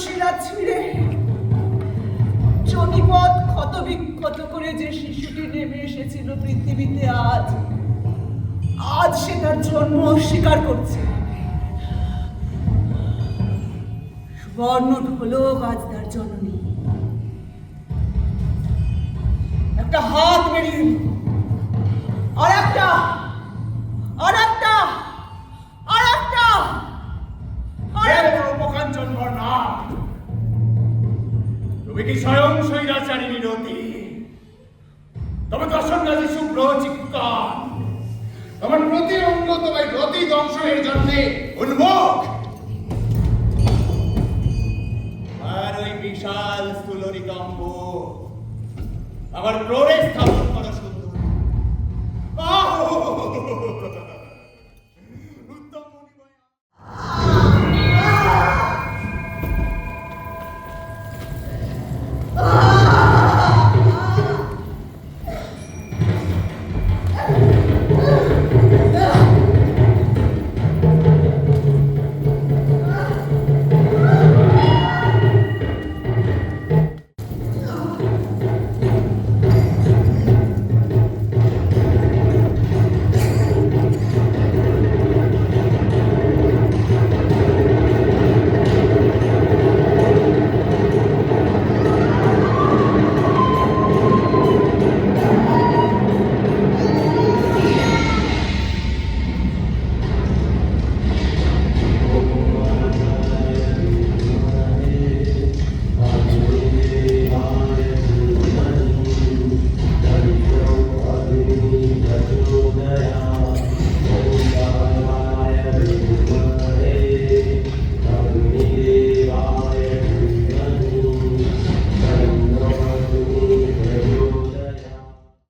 শিরা ছিঁড়ে জমিপথ ক্ষত বিক্ষত করে যে শিশুটি নেমে এসেছিল পৃথিবীতে, আজ সে তার জন্ম অস্বীকার করছে। সুবর্ণ ঢোলক আজ তার জননী। একটা হাত বেরিয়ে আর একটা আর একটা আর একটা উপকাঞ্চন না, তুমি কি স্বয়ং স্বৈরাচারিণী রতি? তবে দর্শনরাজি শুভ্র চিৎকার, আমার প্রতি অঙ্গ তোমায় রতি দংশনের জন্য উন্মুখ। আর ওই বিশাল স্থূল নিতম্ব আমার ক্রোড়ে স্থাপন